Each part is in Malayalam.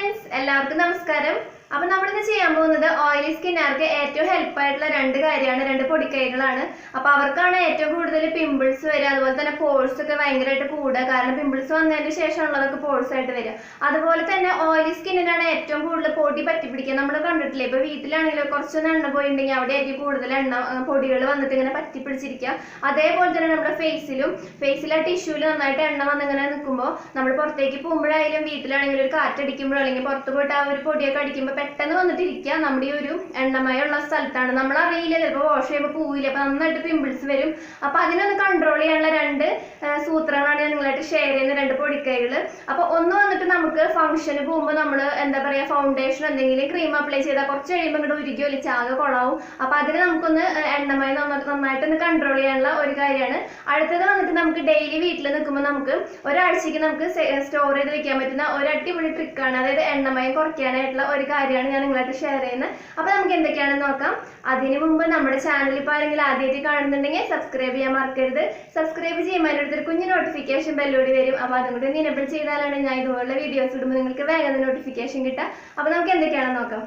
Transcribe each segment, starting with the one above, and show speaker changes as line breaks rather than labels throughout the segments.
ഫ്രണ്ട്സ് എല്ലാവർക്കും നമസ്കാരം. അപ്പോൾ നമ്മൾ ഇന്ന് ചെയ്യാൻ പോകുന്നത് ഓയിലി സ്കിന്നുകാർക്ക് ഏറ്റവും ഹെൽപ്പ് ആയിട്ടുള്ള രണ്ട് പൊടിക്കൈകളാണ്. അപ്പോൾ അവർക്കാണ് ഏറ്റവും കൂടുതൽ പിമ്പിൾസ് വരിക, അതുപോലെ തന്നെ പോഴ്സ് ഒക്കെ ഭയങ്കരമായിട്ട് കൂടുക. കാരണം പിമ്പിൾസ് വന്നതിന് ശേഷമുള്ളതൊക്കെ പോഴ്സ് ആയിട്ട് വരിക. അതുപോലെ തന്നെ ഓയിലി സ്കിന്നിനാണ് ഏറ്റവും കൂടുതൽ പൊടി പറ്റിപ്പിടിക്കുക. നമ്മൾ കണ്ടിട്ടില്ലേ, ഇപ്പോൾ വീട്ടിലാണെങ്കിലും കുറച്ചൊന്ന് എണ്ണ പോയിട്ടുണ്ടെങ്കിൽ അവിടെ ആയിരിക്കും കൂടുതൽ പൊടികൾ വന്നിട്ട് ഇങ്ങനെ പറ്റിപ്പിടിച്ചിരിക്കുക. അതേപോലെ തന്നെ നമ്മുടെ ഫേസിലെ ടിഷ്യൂവിൽ നന്നായിട്ട് എണ്ണ വന്നിങ്ങനെ നിൽക്കുമ്പോൾ നമ്മൾ പുറത്തേക്ക് പോകുമ്പോഴായാലും വീട്ടിലാണെങ്കിലും ഒരു കാറ്റടിക്കുമ്പോഴോ അല്ലെങ്കിൽ പുറത്ത് പോയിട്ട് ആ ഒരു പൊടിയൊക്കെ അടിക്കുമ്പോൾ പെട്ടെന്ന് വന്നിട്ടിരിക്കുക നമ്മുടെ ഈ ഒരു എണ്ണമയുള്ള സ്ഥലത്താണ്. നമ്മൾ അറിയില്ല, ചിലപ്പോൾ വാഷ് ചെയ്യുമ്പോൾ പോവില്ല, അപ്പോൾ നന്നായിട്ട് പിമ്പിൾസ് വരും. അപ്പോൾ അതിനൊന്ന് കൺട്രോൾ ചെയ്യാനുള്ള രണ്ട് സൂത്രങ്ങളാണ് ഞാൻ നിങ്ങളായിട്ട് ഷെയർ ചെയ്യുന്ന രണ്ട് പൊടിക്കൈകൾ. അപ്പോൾ ഒന്ന് വന്നിട്ട് നമുക്ക് ഫംഗ്ഷന് പോകുമ്പോൾ നമ്മൾ എന്താ പറയുക, ഫൗണ്ടേഷൻ എന്തെങ്കിലും ക്രീം അപ്ലൈ ചെയ്താൽ കുറച്ച് കഴിയുമ്പോൾ ഇങ്ങോട്ട് ഉരുക്കി ഒലിച്ച് ആകെ കുളമാവും. അപ്പോൾ അതിന് നമുക്കൊന്ന് എണ്ണമയം നന്നായിട്ടൊന്ന് കൺട്രോൾ ചെയ്യാനുള്ള ഒരു കാര്യമാണ്. അടുത്തത് വന്നിട്ട് നമുക്ക് ഡെയിലി വീട്ടിൽ നിൽക്കുമ്പോൾ നമുക്ക് ഒരാഴ്ചക്ക് നമുക്ക് സ്റ്റോർ ചെയ്ത് വെക്കാൻ പറ്റുന്ന ഒരു അടിപൊളി ട്രിക്കാണ്. അതായത് എണ്ണമയം കുറയ്ക്കാനായിട്ടുള്ള ഒരു കാര്യമാണ് ഞാൻ നിങ്ങളായിട്ട് ഷെയർ ചെയ്യുന്നത്. അപ്പോൾ നമുക്ക് എന്തൊക്കെയാണെന്ന് നോക്കാം. അതിന് മുമ്പ് നമ്മുടെ ചാനൽ ഇപ്പോൾ ആരെങ്കിലും ആദ്യമായിട്ട് കാണുന്നുണ്ടെങ്കിൽ സബ്സ്ക്രൈബ് ചെയ്യാൻ മറക്കരുത്. സബ്സ്ക്രൈബ് ചെയ്യുമ്പോൾ അതിനടുത്തൊരു കുഞ്ഞു നോട്ടിഫിക്കേഷൻ ബെല്ലോടി വരും. അപ്പോൾ അതും കൂടി എനേബിൾ ചെയ്താലാണ് ഞാൻ ഇതുപോലുള്ള വീഡിയോസ് ഇടുമ്പോൾ നിങ്ങൾക്ക് വേഗം നോട്ടിഫിക്കേഷൻ കിട്ടുക. അപ്പോൾ നമുക്ക് എന്തൊക്കെയാണെന്ന് നോക്കാം.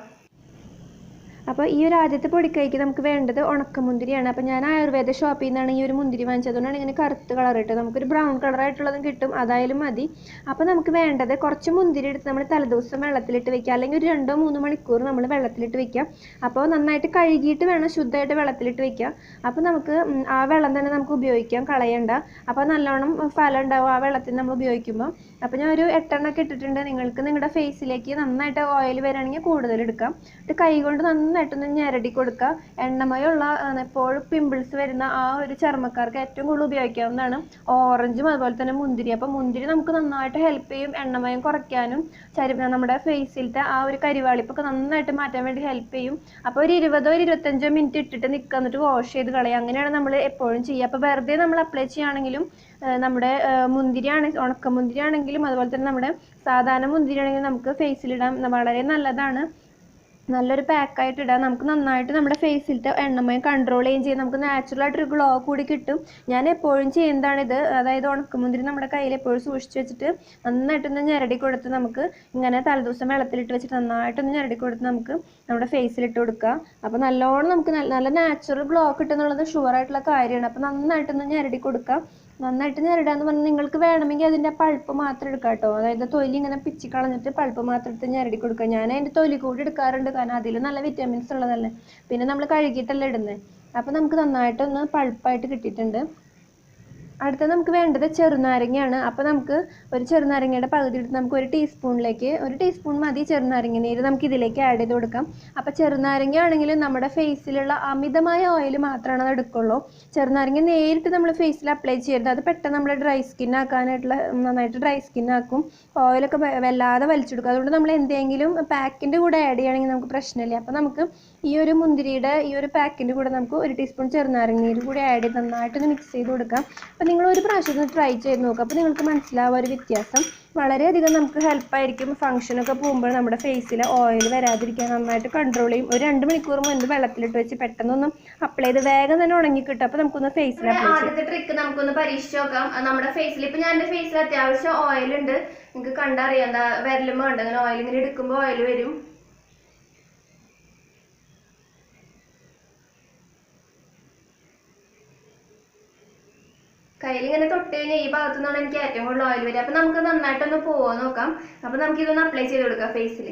അപ്പോൾ ഈ ഒരു ആദ്യത്തെ പൊടിക്കൈക്ക് നമുക്ക് വേണ്ടത് ഉണക്കമുന്തിരിയാണ്. അപ്പോൾ ഞാൻ ആയുർവേദ ഷോപ്പിൽ നിന്നാണ് ഈ ഒരു മുന്തിരി വാങ്ങിച്ചത്. അതുകൊണ്ടാണ് ഇങ്ങനെ കറുത്ത് കളർ ഇട്ട്, നമുക്കൊരു ബ്രൗൺ കളറായിട്ടുള്ളതും കിട്ടും, അതായാലും മതി. അപ്പോൾ നമുക്ക് വേണ്ടത് കുറച്ച് മുന്തിരി എടുത്ത് നമ്മൾ തലേദിവസം വെള്ളത്തിലിട്ട് വെക്കുക, അല്ലെങ്കിൽ ഒരു 2-3 മണിക്കൂർ നമ്മൾ വെള്ളത്തിലിട്ട് വെക്കുക. അപ്പോൾ നന്നായിട്ട് കഴുകിയിട്ട് വേണം ശുദ്ധമായിട്ട് വെള്ളത്തിലിട്ട് വെക്കുക. അപ്പോൾ നമുക്ക് ആ വെള്ളം തന്നെ നമുക്ക് ഉപയോഗിക്കാം, കളയണ്ട. അപ്പോൾ നല്ലോണം ഫലം ഉണ്ടാവും ആ വെള്ളത്തിൽ നമ്മൾ ഉപയോഗിക്കുമ്പോൾ. അപ്പോൾ ഞാൻ ഒരു 8 എണ്ണമൊക്കെ ഇട്ടിട്ടുണ്ട്. നിങ്ങൾക്ക് നിങ്ങളുടെ ഫേസിലേക്ക് നന്നായിട്ട് ഓയിൽ വരികയാണെങ്കിൽ കൂടുതൽ എടുക്കാം. എന്നിട്ട് കൈ കൊണ്ട് നന്നായിട്ടൊന്ന് ഞെരടി കൊടുക്കുക. എണ്ണമയുള്ള എപ്പോഴും പിമ്പിൾസ് വരുന്ന ആ ഒരു ചർമ്മക്കാർക്ക് ഏറ്റവും കൂടുതൽ ഉപയോഗിക്കാവുന്നതാണ് ഓറഞ്ചും അതുപോലെ തന്നെ മുന്തിരി. അപ്പോൾ മുന്തിരി നമുക്ക് നന്നായിട്ട് ഹെൽപ്പ് ചെയ്യും എണ്ണമയം കുറയ്ക്കാനും നമ്മുടെ ഫേസിലത്തെ ആ ഒരു കരിവാളിപ്പൊക്കെ നന്നായിട്ട് മാറ്റാൻ വേണ്ടി ഹെൽപ്പ് ചെയ്യും. അപ്പോൾ ഒരു 20-25 മിനിറ്റ് ഇട്ടിട്ട് നിൽക്കുക, എന്നിട്ട് വാഷ് ചെയ്ത് കളയുക. അങ്ങനെയാണ് നമ്മൾ എപ്പോഴും ചെയ്യുക. അപ്പോൾ വെറുതെ നമ്മൾ അപ്ലൈ ചെയ്യുകയാണെങ്കിലും നമ്മുടെ ഉണക്കമുന്തിരി ആണെങ്കിലും അതുപോലെ തന്നെ നമ്മുടെ സാധാരണ മുന്തിരി ആണെങ്കിലും നമുക്ക് ഫേസിലിടാൻ വളരെ നല്ലതാണ്. നല്ലൊരു പാക്കായിട്ട് ഇടാം. നമുക്ക് നന്നായിട്ട് നമ്മുടെ ഫേസിലത്തെ എണ്ണമയം കൺട്രോൾ ചെയ്യുകയും ചെയ്യും. നമുക്ക് നാച്ചുറലായിട്ടൊരു ഗ്ലോ കൂടി കിട്ടും. ഞാൻ എപ്പോഴും ചെയ്യുന്നതാണിത്. അതായത് ഉണക്കമുന്തിരി നമ്മുടെ കയ്യിൽ എപ്പോഴും സൂക്ഷിച്ച് വെച്ചിട്ട് നന്നായിട്ടൊന്ന് ഞെരടി കൊടുത്ത് നമുക്ക് ഇങ്ങനെ തലേദിവസം വെള്ളത്തിലിട്ട് വെച്ചിട്ട് നന്നായിട്ടൊന്ന് ഞെരടി കൊടുത്ത് നമുക്ക് നമ്മുടെ ഫേസിലിട്ട് കൊടുക്കുക. അപ്പോൾ നല്ലോണം നമുക്ക് നല്ല നാച്ചുറൽ ഗ്ലോ കിട്ടുന്നുള്ളത് ഷുവറായിട്ടുള്ള കാര്യമാണ്. അപ്പോൾ നന്നായിട്ടൊന്ന് ഞെരടി കൊടുക്കുക. നന്നായിട്ട് ഞെരടാന്ന് പറഞ്ഞാൽ നിങ്ങൾക്ക് വേണമെങ്കിൽ അതിൻ്റെ പൾപ്പ് മാത്രം എടുക്കാം കേട്ടോ. അതായത് തൊലി ഇങ്ങനെ പിച്ചി കളഞ്ഞിട്ട് പൾപ്പ് മാത്രം എടുത്ത് ഞെരടി കൊടുക്കുക. ഞാൻ അതിൻ്റെ തൊലി കൂടി എടുക്കാറുണ്ട്, കാരണം അതിൽ നല്ല വിറ്റാമിൻസ് ഉള്ളതല്ലേ. പിന്നെ നമ്മൾ കഴുകിയിട്ടല്ലേ ഇടുന്നത്. അപ്പോൾ നമുക്ക് നന്നായിട്ടൊന്ന് പൾപ്പായിട്ട് കിട്ടിയിട്ടുണ്ട്. അടുത്തത് നമുക്ക് വേണ്ടത് ചെറുനാരങ്ങയാണ്. അപ്പോൾ നമുക്ക് ഒരു ചെറുനാരങ്ങയുടെ പകുതി എടുത്ത് നമുക്ക് ഒരു ടീസ്പൂൺ മതി ചെറുനാരങ്ങ നീര് നമുക്ക് ഇതിലേക്ക് ആഡ് ചെയ്ത് കൊടുക്കാം. അപ്പോൾ ചെറുനാരങ്ങ ആണെങ്കിൽ നമ്മുടെ ഫേസിലുള്ള അമിതമായ ഓയിൽ മാത്രമാണ് അത് എടുക്കുള്ളൂ. ചെറുനാരങ്ങ നേരിട്ട് നമ്മൾ ഫേസിൽ അപ്ലൈ ചെയ്യരുത്. അത് പെട്ടെന്ന് നമ്മൾ ഡ്രൈ സ്കിൻ ആക്കാനായിട്ടുള്ള നന്നായിട്ട് ഡ്രൈ സ്കിൻ ആക്കും. ഓയിലൊക്കെ വല്ലാതെ വലിച്ചെടുക്കും. അതുകൊണ്ട് നമ്മൾ എന്തെങ്കിലും പാക്കിൻ്റെ കൂടെ ആഡ് ചെയ്യുകയാണെങ്കിൽ നമുക്ക് പ്രശ്നമില്ല. അപ്പോൾ നമുക്ക് ഈ ഒരു മുന്തിരിയുടെ ഈ ഒരു പാക്കിൻ്റെ കൂടെ നമുക്ക് ഒരു ടീസ്പൂൺ ചെറുനാരങ്ങ നീര് കൂടി ആഡ് ചെയ്ത് നന്നായിട്ടൊന്ന് മിക്സ് ചെയ്ത് കൊടുക്കാം. അപ്പോൾ നിങ്ങൾ ഒരു പ്രാവശ്യം ട്രൈ ചെയ്ത് നോക്കുക. അപ്പോൾ നിങ്ങൾക്ക് മനസ്സിലാവും ഒരു വ്യത്യാസം. വളരെയധികം നമുക്ക് ഹെൽപ്പായിരിക്കും. ഫംഗ്ഷനൊക്കെ പോകുമ്പോൾ നമ്മുടെ ഫേസിൽ ഓയിൽ വരാതിരിക്കാൻ നന്നായിട്ട് കൺട്രോൾ ചെയ്യും. ഒരു 2 മണിക്കൂർ മുൻപ് വെള്ളത്തിലിട്ട് വെച്ച് പെട്ടെന്നൊന്നും അപ്ലൈ ചെയ്ത് വേഗം തന്നെ ഉണങ്ങി കിട്ടും. അപ്പോൾ നമുക്കൊന്ന് ഫേസിൽ ആദ്യത്തെ ട്രിക്ക് നമുക്കൊന്ന് പരീക്ഷിച്ച് നോക്കാം. നമ്മുടെ ഫേസിൽ ഇപ്പോൾ ഞാൻ എൻ്റെ ഫേസിൽ അത്യാവശ്യം ഓയിൽ ഉണ്ട്. നിങ്ങൾക്ക് കണ്ടറിയാം, എന്താ വിരലും വേണ്ട, അങ്ങനെ ഓയിൽ ഇങ്ങനെ എടുക്കുമ്പോൾ ഓയിൽ വരും. കയ്യിൽ ഇങ്ങനെ തൊട്ട് കഴിഞ്ഞാൽ ഈ ഭാഗത്തു നിന്നാണ് എനിക്ക് ഏറ്റവും കൂടുതൽ ഓയിൽ വരിക. അപ്പം നമുക്ക് നന്നായിട്ടൊന്ന് പോവാൻ നോക്കാം. അപ്പം നമുക്ക് ഇതൊന്ന് അപ്ലൈ ചെയ്ത് കൊടുക്കാം ഫേസിൽ.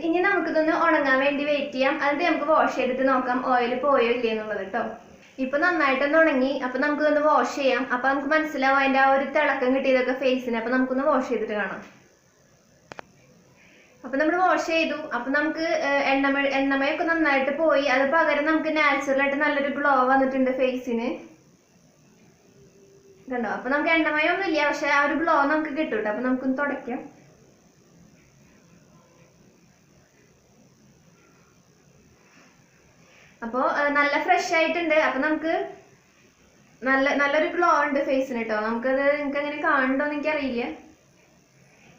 ഇനി നമുക്കിതൊന്ന് ഉണങ്ങാൻ വേണ്ടി വെയിറ്റ് ചെയ്യാം. എന്നിട്ട് നമുക്ക് വാഷ് ചെയ്തിട്ട് നോക്കാം ഓയിൽ പോയോ ഇല്ലേ എന്നുള്ളത് കേട്ടോ. ഇപ്പൊ നന്നായിട്ടൊന്ന് ഉണങ്ങി. അപ്പൊ നമുക്കിതൊന്ന് വാഷ് ചെയ്യാം. അപ്പൊ നമുക്ക് മനസ്സിലാവും അതിന്റെ ആ ഒരു തിളക്കം കിട്ടിയതൊക്കെ ഫേസിന്. അപ്പൊ നമുക്കൊന്ന് വാഷ് ചെയ്തിട്ട് കാണാം. അപ്പൊ നമ്മൾ വാഷ് ചെയ്തു. അപ്പൊ നമുക്ക് എണ്ണമയൊക്കെ നന്നായിട്ട് പോയി. അത് പകരം നമുക്ക് നാച്ചുറലായിട്ട് നല്ലൊരു ഗ്ലോ വന്നിട്ടുണ്ട് ഫേസിന്. കണ്ടോ? അപ്പൊ നമുക്ക് എണ്ണമയൊന്നും ഇല്ല, പക്ഷെ ആ ഒരു ഗ്ലോ നമുക്ക് കിട്ടും കേട്ടോ. അപ്പൊ നമുക്കൊന്ന് തുടയ്ക്കാം. അപ്പോൾ നല്ല ഫ്രഷ് ആയിട്ടുണ്ട്. അപ്പോൾ നമുക്ക് നല്ലൊരു ഗ്ലോ ഉണ്ട് ഫേസിന് കേട്ടോ. നിങ്ങൾക്ക് എങ്ങനെ കാണുന്നുണ്ടോന്ന് എനിക്കറിയില്ല.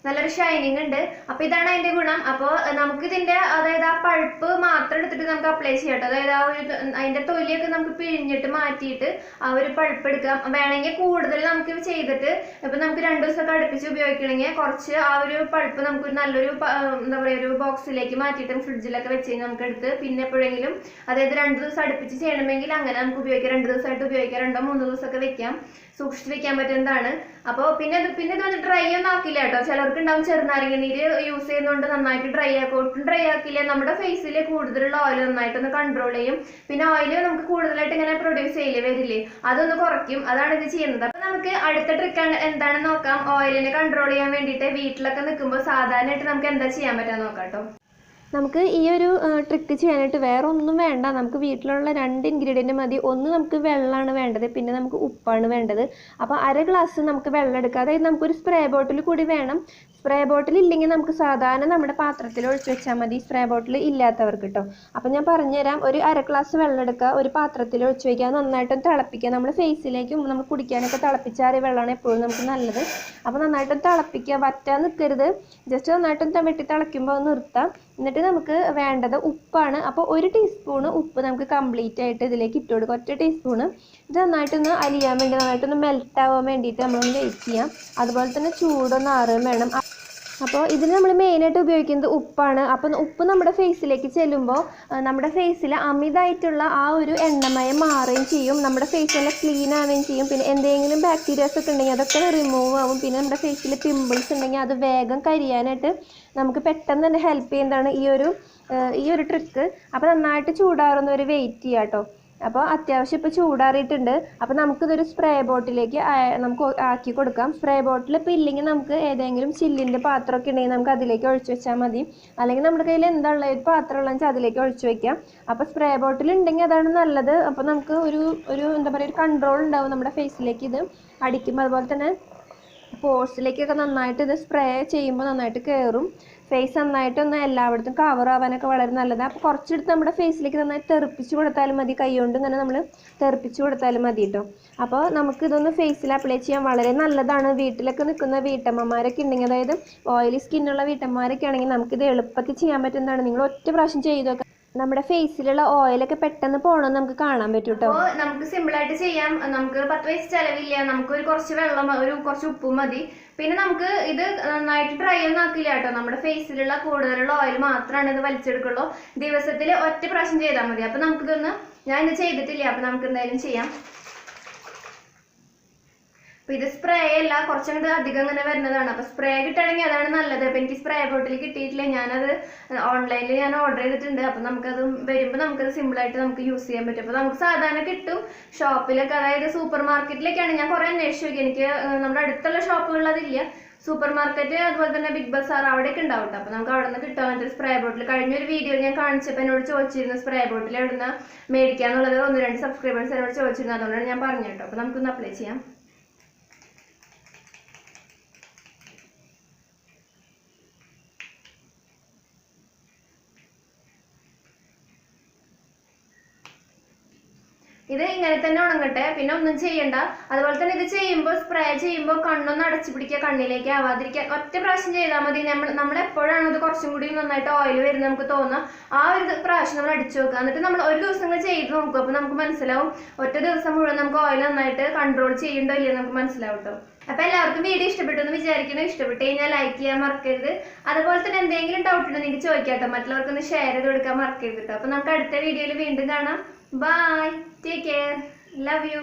നല്ലൊരു ഷൈനിങ് ഉണ്ട്. അപ്പോൾ ഇതാണ് അതിന്റെ ഗുണം. അപ്പോൾ നമുക്ക് ഇതിന്റെ അതായത് ആ പൾപ്പ് മാത്രം എടുത്തിട്ട് നമുക്ക് അപ്ലൈ ചെയ്യാം കേട്ടോ. അതായത് ആ ഒരു അതിന്റെ തൊലിയൊക്കെ നമുക്ക് പിഴിഞ്ഞിട്ട് മാറ്റിയിട്ട് ആ ഒരു പൾപ്പ് എടുക്കാം. വേണമെങ്കിൽ കൂടുതൽ നമുക്ക് ചെയ്തിട്ട് ഇപ്പൊ നമുക്ക് 2 ദിവസമൊക്കെ അടുപ്പിച്ച് ഉപയോഗിക്കണമെങ്കിൽ കുറച്ച് ആ ഒരു പൾപ്പ് നമുക്ക് നല്ലൊരു എന്താ പറയുക ഒരു ബോക്സിലേക്ക് മാറ്റിയിട്ട് ഫ്രിഡ്ജിലൊക്കെ വെച്ച് കഴിഞ്ഞാൽ നമുക്ക് എടുത്ത് പിന്നെ എപ്പോഴെങ്കിലും അതായത് 2 ദിവസം അടുപ്പിച്ച് ചെയ്യണമെങ്കിൽ അങ്ങനെ നമുക്ക് ഉപയോഗിക്കാം. 2 ദിവസമായിട്ട് ഉപയോഗിക്കാം, 2-3 ദിവസമൊക്കെ വെക്കാം, സൂക്ഷിച്ച് വെക്കാൻ പറ്റുന്നതാണ്. അപ്പോൾ പിന്നെ ഇത് വന്ന് ഡ്രൈ ഒന്നും ആക്കില്ല കേട്ടോ. ചിലർക്ക് ഉണ്ടാവും ചെറുനാരങ്ങ നീര് യൂസ് ചെയ്യുന്നതുകൊണ്ട് നന്നായിട്ട് ഡ്രൈ ആക്കും. ഒട്ടും ഡ്രൈ ആക്കില്ല. നമ്മുടെ ഫേസിൽ കൂടുതലുള്ള ഓയിൽ നന്നായിട്ടൊന്ന് കൺട്രോൾ ചെയ്യും. പിന്നെ ഓയിൽ നമുക്ക് കൂടുതലായിട്ട് ഇങ്ങനെ പ്രൊഡ്യൂസ് ചെയ്യില്ലേ വരില്ലേ, അതൊന്ന് കുറയ്ക്കും. അതാണ് ഇത് ചെയ്യുന്നത്. അപ്പൊ നമുക്ക് അടുത്ത ട്രിക്ക് എന്താണെന്ന് നോക്കാം. ഓയിലിനെ കൺട്രോൾ ചെയ്യാൻ വേണ്ടിയിട്ട് വീട്ടിലൊക്കെ നിൽക്കുമ്പോൾ സാധാരണയായിട്ട് നമുക്ക് എന്താ ചെയ്യാൻ പറ്റാന്ന് നോക്കാം കേട്ടോ. നമുക്ക് ഈ ഒരു ട്രിക്ക് ചെയ്യാനായിട്ട് വേറെ ഒന്നും വേണ്ട. നമുക്ക് വീട്ടിലുള്ള 2 ഇൻഗ്രീഡിയൻറ്റ് മതി. ഒന്ന് നമുക്ക് വെള്ളമാണ് വേണ്ടത്, പിന്നെ നമുക്ക് ഉപ്പാണ് വേണ്ടത്. അപ്പോൾ 1/2 ഗ്ലാസ് നമുക്ക് വെള്ളം എടുക്കുക. അതായത് നമുക്കൊരു സ്പ്രേ ബോട്ടിൽ കൂടി വേണം. സ്പ്രേ ബോട്ടിൽ ഇല്ലെങ്കിൽ നമുക്ക് സാധാരണ നമ്മുടെ പാത്രത്തിൽ ഒഴിച്ച് വെച്ചാൽ മതി, സ്പ്രേ ബോട്ടിൽ ഇല്ലാത്തവർക്ക് കേട്ടോ. അപ്പോൾ ഞാൻ പറഞ്ഞുതരാം. ഒരു 1/2 ഗ്ലാസ് വെള്ളം എടുക്കുക, ഒരു പാത്രത്തിൽ ഒഴിച്ച് വയ്ക്കുക, നന്നായിട്ടും തിളപ്പിക്കുക. നമ്മുടെ ഫേസിലേക്കും നമുക്ക് കുടിക്കാനൊക്കെ തിളപ്പിച്ചാറിയ വെള്ളമാണ് എപ്പോഴും നമുക്ക് നല്ലത്. അപ്പോൾ നന്നായിട്ടും തിളപ്പിക്കുക, വറ്റാൻ നിൽക്കരുത്. ജസ്റ്റ് നന്നായിട്ടും വെട്ടി തിളയ്ക്കുമ്പോൾ നിർത്താം. എന്നിട്ട് നമുക്ക് വേണ്ടത് ഉപ്പാണ്. അപ്പോൾ 1 ടീസ്പൂണ് ഉപ്പ് നമുക്ക് കംപ്ലീറ്റ് ആയിട്ട് ഇതിലേക്ക് ഇട്ട് കൊടുക്കുക. 1 ടീസ്പൂണ്. ഇത് നന്നായിട്ടൊന്ന് അലിയാൻ വേണ്ടി നന്നായിട്ടൊന്ന് മെൽറ്റ് ആവാൻ വേണ്ടിയിട്ട് നമ്മളൊന്ന് വെയിറ്റ് ചെയ്യാം. അതുപോലെ തന്നെ ചൂടൊന്ന് ആറുകയും വേണം. അപ്പോൾ ഇതിന് നമ്മൾ മെയിനായിട്ട് ഉപയോഗിക്കുന്നത് ഉപ്പാണ്. അപ്പം ഉപ്പ് നമ്മുടെ ഫേസിലേക്ക് ചെല്ലുമ്പോൾ നമ്മുടെ ഫേസിൽ അമിതമായിട്ടുള്ള ആ ഒരു എണ്ണമയം മാറുകയും ചെയ്യും. നമ്മുടെ ഫേസ് നല്ല ക്ലീൻ ആവുകയും ചെയ്യും. പിന്നെ എന്തെങ്കിലും ബാക്ടീരിയാസ് ഒക്കെ ഉണ്ടെങ്കിൽ അതൊക്കെ റിമൂവ് ആവും. പിന്നെ നമ്മുടെ ഫേസിൽ പിമ്പിൾസ് ഉണ്ടെങ്കിൽ അത് വേഗം കരിയാനായിട്ട് നമുക്ക് പെട്ടെന്ന് തന്നെ ഹെൽപ്പ് ചെയ്യുന്നതാണ് ഈ ഒരു ട്രിക്ക്. അപ്പോൾ നന്നായിട്ട് ചൂടാറുന്ന ഒരു വെയിറ്റ് ചെയ്യാം കേട്ടോ. അപ്പോൾ അത്യാവശ്യം ഇപ്പോൾ ചൂടാറിയിട്ടുണ്ട്. അപ്പോൾ നമുക്കിതൊരു സ്പ്രേ ബോട്ടിലേക്ക് നമുക്ക് ആക്കി കൊടുക്കാം. സ്പ്രേ ബോട്ടിൽ ഇപ്പോൾ ഇല്ലെങ്കിൽ നമുക്ക് ഏതെങ്കിലും ചില്ലിൻ്റെ പാത്രമൊക്കെ ഉണ്ടെങ്കിൽ നമുക്ക് അതിലേക്ക് ഒഴിച്ച് വെച്ചാൽ മതി. അല്ലെങ്കിൽ നമ്മുടെ കയ്യിൽ എന്താണുള്ള ഒരു പാത്രം ഉള്ളതെന്ന് വെച്ചാൽ അതിലേക്ക് ഒഴിച്ച് വയ്ക്കാം. അപ്പോൾ സ്പ്രേ ബോട്ടിൽ ഉണ്ടെങ്കിൽ അതാണ് നല്ലത്. അപ്പോൾ നമുക്ക് ഒരു എന്താ പറയുക ഒരു കൺട്രോൾ ഉണ്ടാവും നമ്മുടെ ഫേസിലേക്ക് ഇത് അടിക്കുമ്പോൾ. അതുപോലെ തന്നെ പോഴ്സിലേക്കൊക്കെ നന്നായിട്ട് ഇത് സ്പ്രേ ചെയ്യുമ്പോൾ നന്നായിട്ട് കയറും. ഫേസ് നന്നായിട്ടൊന്ന് എല്ലായിടത്തും കവർ ആവാനൊക്കെ വളരെ നല്ലതാണ്. അപ്പോൾ കുറച്ചെടുത്ത് നമ്മുടെ ഫേസിലേക്ക് നന്നായി തെറിപ്പിച്ച് കൊടുത്താലും മതി. കൈ കൊണ്ട് ഇങ്ങനെ നമ്മൾ തെറിപ്പിച്ച് കൊടുത്താലും മതി കേട്ടോ. അപ്പോൾ നമുക്കിതൊന്ന് ഫേസിൽ അപ്ലൈ ചെയ്യാൻ വളരെ നല്ലതാണ്. വീട്ടിലൊക്കെ നിൽക്കുന്ന വീട്ടമ്മമാരൊക്കെ ഉണ്ടെങ്കിൽ, അതായത് ഓയിലി സ്കിന്നുള്ള വീട്ടമ്മമാരൊക്കെ ആണെങ്കിൽ നമുക്കിത് എളുപ്പത്തിൽ ചെയ്യാൻ പറ്റുന്നതാണ്. നിങ്ങൾ ഒറ്റ പ്രാവശ്യം ചെയ്ത് നോക്കാം. നമ്മുടെ ഫേസിലുള്ള ഓയിലൊക്കെ പെട്ടെന്ന് പോകണമെന്ന് നമുക്ക് കാണാൻ പറ്റും കേട്ടോ. നമുക്ക് സിമ്പിൾ ആയിട്ട് ചെയ്യാം. നമുക്ക് 10 പൈസ ചിലവില്ല. നമുക്ക് കുറച്ച് വെള്ളം, കുറച്ച് ഉപ്പും മതി. പിന്നെ നമുക്ക് ഇത് നന്നായിട്ട് ഡ്രൈ ഒന്നും ആക്കില്ല കേട്ടോ. നമ്മുടെ ഫേസിലുള്ള കൂടുതലുള്ള ഓയിൽ മാത്രമാണ് ഇത് വലിച്ചെടുക്കുള്ളൂ. ദിവസത്തിൽ 1 പ്രാവശ്യം ചെയ്താൽ മതി. അപ്പൊ നമുക്കിതൊന്ന് ഞാൻ ഇത് ചെയ്തിട്ടില്ല. അപ്പൊ നമുക്ക് എന്തായാലും ചെയ്യാം. അപ്പോൾ ഇത് സ്പ്രേ അല്ല, കുറച്ചുകൂടി അധികം ഇങ്ങനെ വരുന്നതാണ്. അപ്പോൾ സ്പ്രേ കിട്ടുകയാണെങ്കിൽ അതാണ് നല്ലത്. അപ്പോൾ എനിക്ക് സ്പ്രേ ബോട്ടിൽ കിട്ടിയിട്ടില്ല. ഞാനത് ഓൺലൈനിൽ ഞാൻ ഓർഡർ ചെയ്തിട്ടുണ്ട്. അപ്പോൾ നമുക്കത് വരുമ്പോൾ നമുക്കത് സിമ്പിളായിട്ട് നമുക്ക് യൂസ് ചെയ്യാൻ പറ്റും. അപ്പോൾ നമുക്ക് സാധാരണ കിട്ടും ഷോപ്പിലൊക്കെ, അതായത് സൂപ്പർ മാർക്കറ്റിലൊക്കെയാണ്. ഞാൻ കുറേ അന്വേഷിച്ചു നോക്കി. എനിക്ക് നമ്മുടെ അടുത്തുള്ള ഷോപ്പുകളിൽ അതില്ല. സൂപ്പർ മാർക്കറ്റ് അതുപോലെ തന്നെ ബിഗ് ബസാർ അവിടെയൊക്കെ ഉണ്ടാവും കേട്ടോ. അപ്പോൾ നമുക്ക് അവിടെ നിന്ന് കിട്ടാൻ പറ്റും സ്പ്രേ ബോട്ടിൽ. കഴിഞ്ഞൊരു വീഡിയോ ഞാൻ കാണിച്ചപ്പോൾ എന്നോട് ചോദിച്ചിരുന്നു സ്പ്രേ ബോട്ടിൽ എവിടെ നിന്ന് മേടിക്കാന്നുള്ളത്. 1-2 സബ്സ്ക്രൈബേഴ്സ് എന്നോട് ചോദിച്ചിരുന്നു. അതുകൊണ്ടാണ് ഞാൻ പറഞ്ഞു കേട്ടോ. അപ്പോൾ നമുക്കൊന്ന് അപ്ലൈ ചെയ്യാം. ഇത് ഇങ്ങനെ തന്നെ ഉണങ്ങട്ടെ, പിന്നെ ഒന്നും ചെയ്യണ്ട. അതുപോലെ തന്നെ ഇത് ചെയ്യുമ്പോൾ സ്പ്രേ ചെയ്യുമ്പോൾ കണ്ണൊന്ന് അടച്ചു പിടിക്കുക, കണ്ണിലേക്ക് ആവാതിരിക്കുക. 1 പ്രാവശ്യം ചെയ്താൽ മതി. നമ്മൾ എപ്പോഴാണ് ഇത് കുറച്ചും കൂടി നന്നായിട്ട് ഓയിൽ വരുന്നത് നമുക്ക് തോന്നുക, ആ ഒരു പ്രാവശ്യം നമ്മൾ അടിച്ചു നോക്കുക. എന്നിട്ട് നമ്മൾ ഒരു ദിവസം ചെയ്ത് നോക്കും. അപ്പോൾ നമുക്ക് മനസ്സിലാവും 1 ദിവസം മുഴുവൻ നമുക്ക് ഓയിൽ നന്നായിട്ട് കൺട്രോൾ ചെയ്യണ്ടോ ഇല്ലയോ നമുക്ക് മനസ്സിലാവും കേട്ടോ. അപ്പോൾ എല്ലാവർക്കും വീഡിയോ ഇഷ്ടപ്പെട്ടു എന്ന് വിചാരിക്കുന്നു. ഇഷ്ടപ്പെട്ട് കഴിഞ്ഞാൽ ലൈക്ക് ചെയ്യാൻ മറക്കരുത്. അതുപോലെ തന്നെ എന്തെങ്കിലും ഡൗട്ട് ഉണ്ടോ നിങ്ങൾക്ക് ചോദിക്കാം കേട്ടോ. മറ്റുള്ളവർക്കൊന്ന് ഷെയർ ചെയ്ത് കൊടുക്കാൻ മറക്കരുത് കേട്ടോ. അപ്പോൾ നമുക്ക് അടുത്ത വീഡിയോയിൽ വീണ്ടും കാണാം. Bye. Take care. Love you.